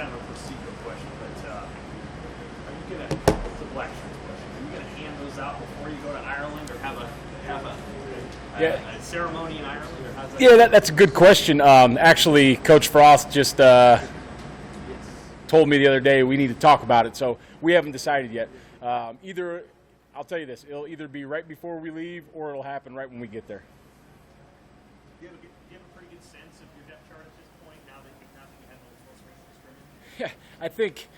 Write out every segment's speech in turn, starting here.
kind of a procedural question, but are you going to, it's a black shirt question, are you going to hand those out before you go to Ireland or have a ceremony in Ireland? Or how's that? Yeah, that's a good question. Actually, Coach Frost just told me the other day we need to talk about it, so we haven't decided yet. Either, I'll tell you this, it'll either be right before we leave or it'll happen right when we get there. Do you have a pretty good sense of your depth chart at this point now that you have those full scrimmage? Yeah, I think,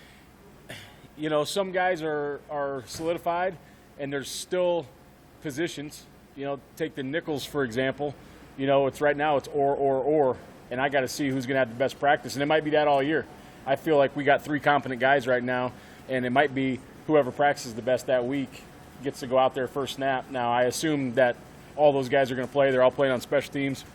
some guys are solidified, and there's still positions. Take the nickels, for example. It's right now it's or, and I got to see who's going to have the best practice, and it might be that all year. I feel like we got 3 competent guys right now, and it might be whoever practices the best that week gets to go out there first snap. Now, I assume that all those guys are going to play. They're all playing on special teams,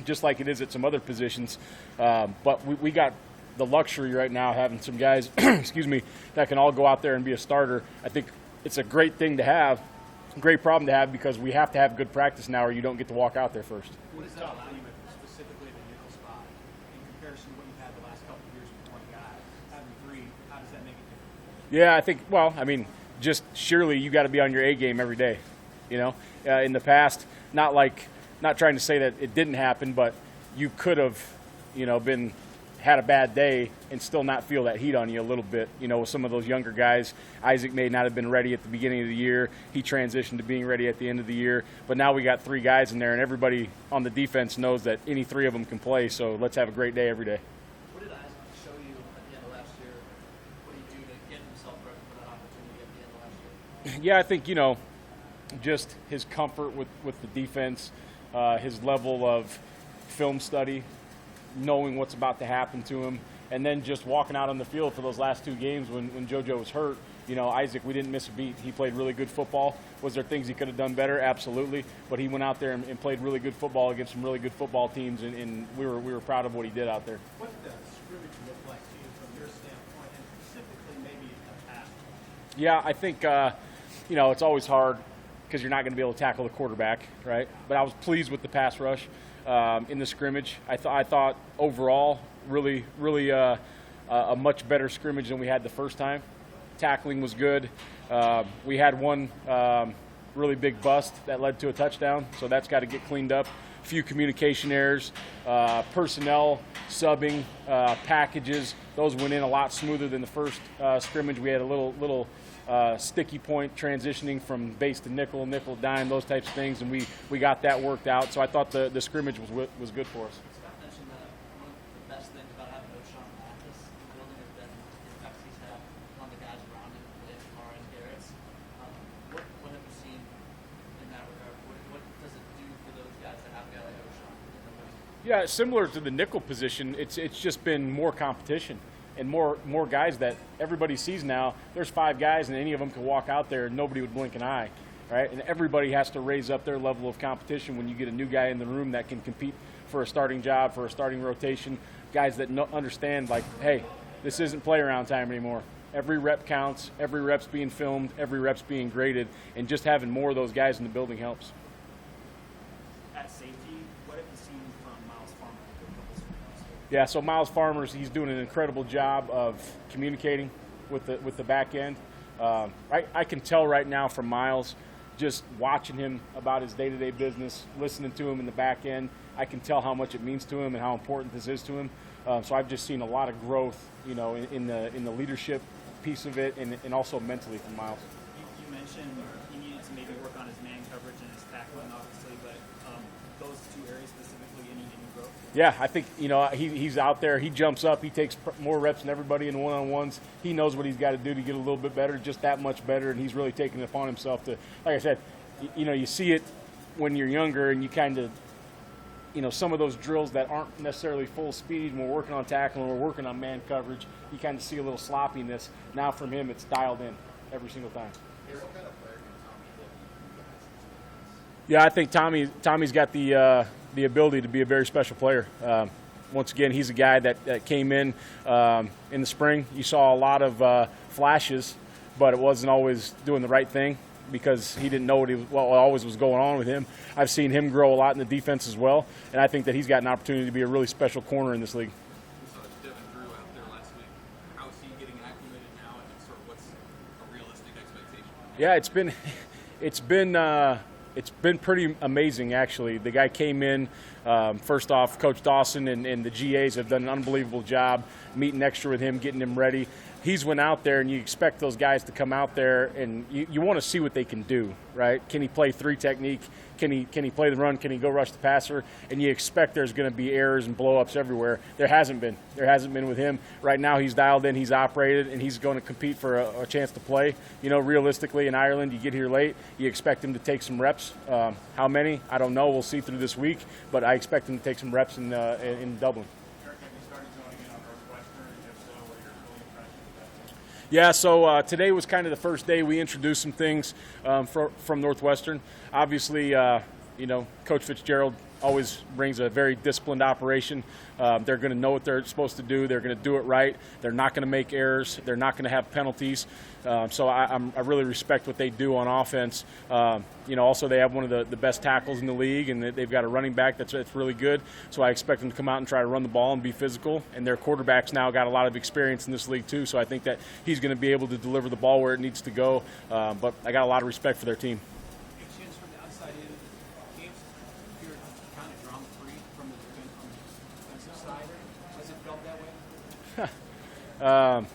just like it is at some other positions. But we got the luxury right now having some guys, that can all go out there and be a starter. I think it's a great thing to have, a great problem to have, because we have to have good practice now or you don't get to walk out there first. What does that allow you specifically at the nickel spot in comparison to what you've had the last couple of years with 20 guys? Having 3, how does that make it different? Yeah, I think, just surely you got to be on your A game every day. In the past, not trying to say that it didn't happen, but you could have, had a bad day and still not feel that heat on you a little bit. With some of those younger guys, Isaac may not have been ready at the beginning of the year. He transitioned to being ready at the end of the year. But now we got 3 guys in there, and everybody on the defense knows that any 3 of them can play. So let's have a great day every day. What did Isaac show you at the end of last year? What did he do to get himself ready for that opportunity at the end of last year? Yeah, I think, just his comfort with the defense, his level of film study, knowing what's about to happen to him, and then just walking out on the field for those last 2 games when JoJo was hurt. Isaac, we didn't miss a beat. He played really good football. Was there things he could have done better? Absolutely. But he went out there and played really good football against some really good football teams, and we were proud of what he did out there. What did the scrimmage look like to you from your standpoint, and specifically maybe a pass? Yeah, I think, it's always hard because you're not going to be able to tackle the quarterback, right? But I was pleased with the pass rush in the scrimmage. I thought overall really a much better scrimmage than we had the first time. Tackling was good. We had one really big bust that led to a touchdown, so that's got to get cleaned up. A few communication errors, personnel, subbing, packages. Those went in a lot smoother than the first scrimmage. We had a little sticky point transitioning from base to nickel, dime, those types of things, and we got that worked out. So I thought the scrimmage was good for us. Scott mentioned that one of the best things about having O'Shawn Mathis in the building has been the effects he's had on the guys around him, Lamar and Garrett's. What have you seen in that regard? What does it do for those guys to have a guy like O'Shawn in the building? Yeah, similar to the nickel position, it's just been more competition and more guys that everybody sees now. There's 5 guys, and any of them can walk out there and nobody would blink an eye, right? And everybody has to raise up their level of competition when you get a new guy in the room that can compete for a starting job, for a starting rotation, guys that understand, like, hey, this isn't play around time anymore. Every rep counts, every rep's being filmed, every rep's being graded, and just having more of those guys in the building helps. At safety, what have you seen from Miles Farmer for a couple of weeks? Yeah, so Miles Farmer, he's doing an incredible job of communicating with the back end. I can tell right now from Miles, just watching him about his day-to-day business, listening to him in the back end, I can tell how much it means to him and how important this is to him. So I've just seen a lot of growth, in the leadership piece of it, and also mentally from Miles. You mentioned he needed to maybe work on his man coverage and his tackling, obviously, but those 2 areas specifically, any growth? Yeah, I think, he's out there. He jumps up. He takes more reps than everybody in one-on-ones. He knows what he's got to do to get a little bit better, just that much better, and he's really taking it upon himself to, like I said, you see it when you're younger, and you kind of, some of those drills that aren't necessarily full speed, when we're working on tackling, we're working on man coverage, you kind of see a little sloppiness. Now from him, it's dialed in every single time. Yeah, I think Tommy's got the ability to be a very special player. Once again, he's a guy that came in the spring. You saw a lot of flashes, but it wasn't always doing the right thing because he didn't know what always was going on with him. I've seen him grow a lot in the defense as well, and I think that he's got an opportunity to be a really special corner in this league. We saw Devin Drew out there last week. Yeah, it's been pretty amazing, actually. The guy came in, first off, Coach Dawson and the GAs have done an unbelievable job meeting extra with him, getting him ready. He's went out there, and you expect those guys to come out there, and you want to see what they can do, right? Can he play 3 technique? Can he play the run? Can he go rush the passer? And you expect there's going to be errors and blow-ups everywhere. There hasn't been. There hasn't been with him. Right now he's dialed in, he's operated, and he's going to compete for a chance to play. You know, realistically, in Ireland, you get here late, you expect him to take some reps. How many? I don't know. We'll see through this week, but I expect him to take some reps in Dublin. Erik, have you started going in on Northwestern? And if so, what are your early impressions of that team? Yeah, so today was kind of the first day we introduced some things from Northwestern. Obviously, you know, Coach Fitzgerald always brings a very disciplined operation. They're going to know what they're supposed to do. They're going to do it right. They're not going to make errors. They're not going to have penalties. So I really respect what they do on offense. You know, also they have one of the best tackles in the league, and they've got a running back that's really good. So I expect them to come out and try to run the ball and be physical. And their quarterback's now got a lot of experience in this league too. So I think that he's going to be able to deliver the ball where it needs to go. But I got a lot of respect for their team. Any chance from the outside in games appeared kind of drama-free from the defensive side? Has it felt that way?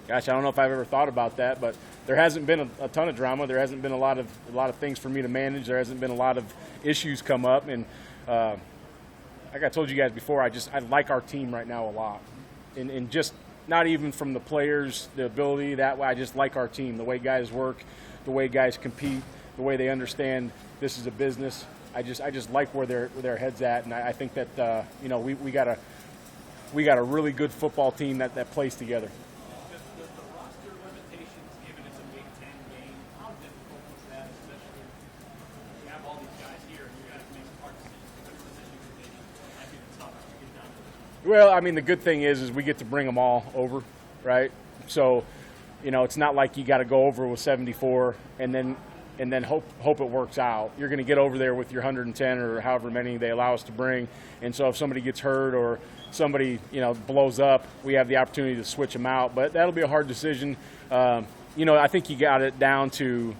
Gosh, I don't know if I've ever thought about that, but there hasn't been a ton of drama. There hasn't been a lot of things for me to manage. There hasn't been a lot of issues come up, and like I told you guys before, I like our team right now a lot, and just not even from the players, the ability that way. I just like our team, the way guys work, the way guys compete, the way they understand this is a business. I just like where their heads at, and I think that you know, we got a really good football team that plays together. The roster limitations, given it's a Big Ten game, how difficult is that, especially you have all these guys here and you got to make some hard decisions, different decisions that might be tough to get down to? Well, I mean, the good thing is we get to bring them all over, right? So, you know, it's not like you got to go over with 74 and then hope it works out. You're going to get over there with your 110 or however many they allow us to bring. And so if somebody gets hurt or somebody, you know, blows up, we have the opportunity to switch them out. But that'll be a hard decision. You know, I think you got it down to,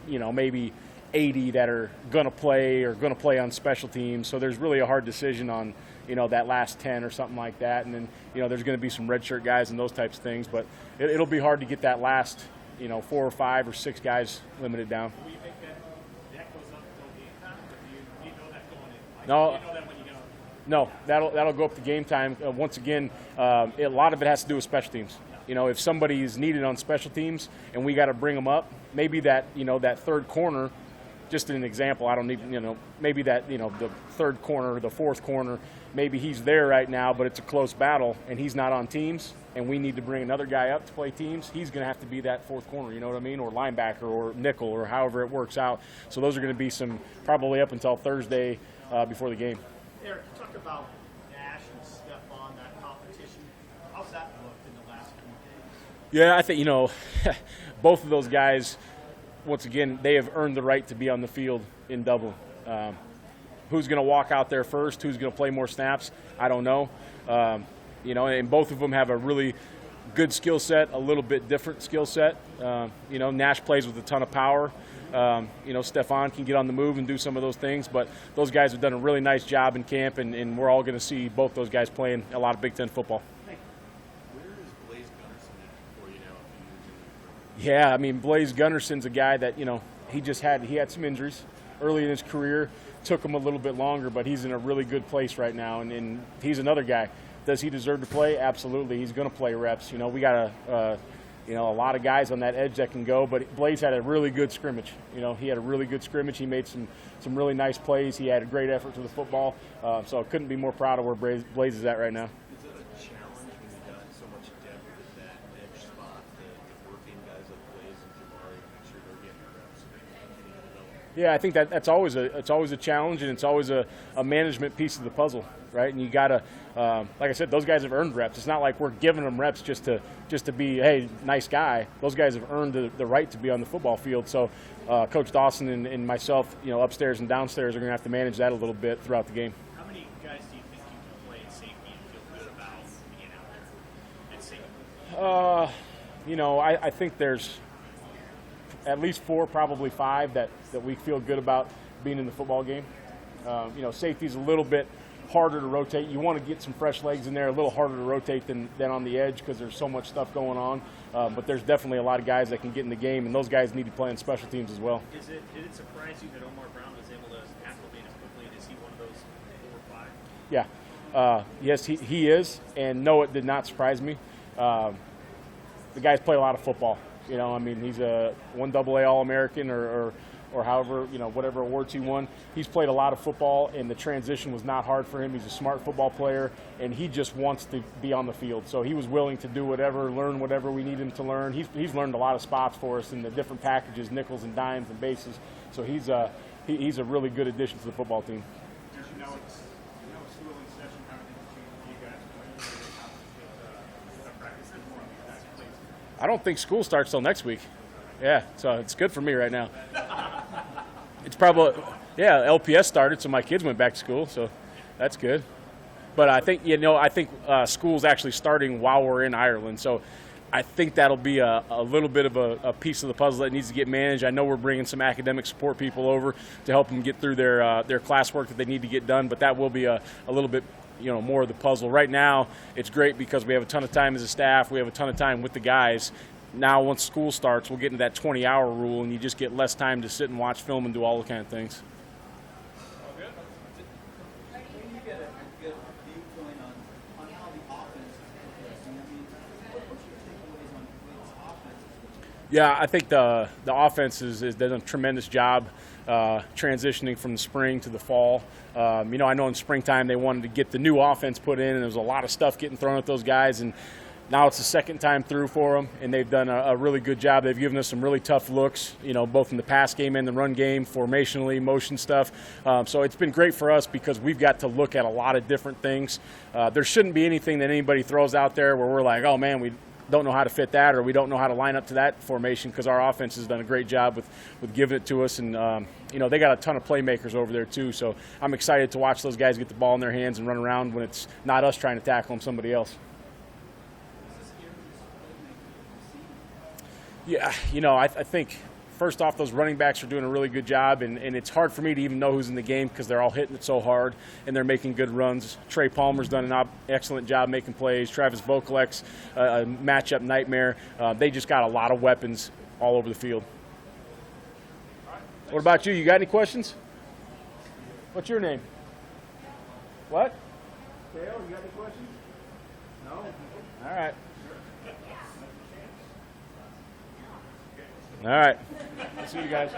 you know, maybe 80 that are going to play or going to play on special teams. So there's really a hard decision on, you know, that last 10 or something like that. And then, you know, there's going to be some redshirt guys and those types of things. But it'll be hard to get that last, you know, 4 or 5 or 6 guys limited down. Do you think that goes up until game time, or do you know that going in? Like, No. do you know that when you go? No, that'll go up to game time. Once again, a lot of it has to do with special teams. You know, if somebody is needed on special teams and we got to bring them up, maybe that, you know, that third corner, just an example, I don't even, you know, maybe that, you know, the third corner, the fourth corner, maybe he's there right now, but it's a close battle and he's not on teams and we need to bring another guy up to play teams, he's going to have to be that fourth corner, you know what I mean, or linebacker or nickel or however it works out. So those are going to be some probably up until Thursday before the game. Erik, you talk about Nash and Stephon, that competition. How's that looked in the last few days? Yeah, I think, you know, both of those guys, once again, they have earned the right to be on the field in Dublin. Who's going to walk out there first? Who's going to play more snaps? I don't know. You know, and both of them have a really good skill set, a little bit different skill set. You know, Nash plays with a ton of power. You know, Stephon can get on the move and do some of those things, but those guys have done a really nice job in camp, and we're all going to see both those guys playing a lot of Big Ten football. Where is Blaise Gunnerson at for you now? Yeah, I mean, Blaise Gunnerson's a guy that, you know, he had some injuries early in his career. Took him a little bit longer, but he's in a really good place right now, and he's another guy. Does he deserve to play? Absolutely. He's going to play reps. You know, we got you know, a lot of guys on that edge that can go, but Blaise had a really good scrimmage. You know, he had a really good scrimmage. He made some really nice plays. He had a great effort to the football. So I couldn't be more proud of where Blaise is at right now. Is it a challenge when you've got so much depth at that edge spot to working guys like Blaise and Jabari to make sure they're getting their reps and continuing to develop? Yeah, I think that's always a challenge, and it's always a management piece of the puzzle, right? And you got to, like I said, those guys have earned reps. It's not like we're giving them reps just to be, hey, nice guy. Those guys have earned the right to be on the football field. So Coach Dawson and myself, you know, upstairs and downstairs are going to have to manage that a little bit throughout the game. How many guys do you think you can play at safety and feel good about being out there at safety? You know, I think there's at least 4, probably 5 that we feel good about being in the football game. Safety's a little bit harder to rotate. You want to get some fresh legs in there, a little harder to rotate than on the edge because there's so much stuff going on. But there's definitely a lot of guys that can get in the game, and those guys need to play on special teams as well. Did it surprise you that Omar Brown was able to acclimate as quickly? Is he one of those 4 or 5? Yeah. Yes, he is, and no, it did not surprise me. The guys play a lot of football. He's a 1AA All-American or however, whatever awards he won. He's played a lot of football, and the transition was not hard for him. He's a smart football player, and he just wants to be on the field. So he was willing to do whatever, learn whatever we need him to learn. He's learned a lot of spots for us in the different packages, nickels and dimes and bases. So he's a really good addition to the football team. As you know, it's school in session. How did it change for you guys playing with practices more on the guys' plays? I don't think school starts till next week. Yeah, so it's good for me right now. It's probably, LPS started, so my kids went back to school, so that's good. But I think, school's actually starting while we're in Ireland, so I think that'll be a little bit of a piece of the puzzle that needs to get managed. I know we're bringing some academic support people over to help them get through their classwork that they need to get done, but that will be a little bit more of the puzzle. Right now, it's great because we have a ton of time as a staff. We have a ton of time with the guys. Now, once school starts, we'll get into that 20-hour rule, and you just get less time to sit and watch film and do all the kind of things. Can you get a good viewpoint on how the offense is progressing? What's your takeaways on this offense? Yeah, I think the offense has done a tremendous job transitioning from the spring to the fall. I know in springtime they wanted to get the new offense put in, and there was a lot of stuff getting thrown at those guys, and now it's the second time through for them, and they've done a really good job. They've given us some really tough looks, both in the pass game and the run game, formationally, motion stuff. So it's been great for us because we've got to look at a lot of different things. There shouldn't be anything that anybody throws out there where we're like, oh, man, we don't know how to fit that, or we don't know how to line up to that formation, because our offense has done a great job with giving it to us. And, they got a ton of playmakers over there, too. So I'm excited to watch those guys get the ball in their hands and run around when it's not us trying to tackle them, somebody else. Yeah, I think first off, those running backs are doing a really good job, and it's hard for me to even know who's in the game because they're all hitting it so hard, and they're making good runs. Trey Palmer's done an excellent job making plays. Travis Vokalek's a matchup nightmare. They just got a lot of weapons all over the field. What about you? You got any questions? What's your name? What? Dale, you got any questions? No? All right. All right. See you guys.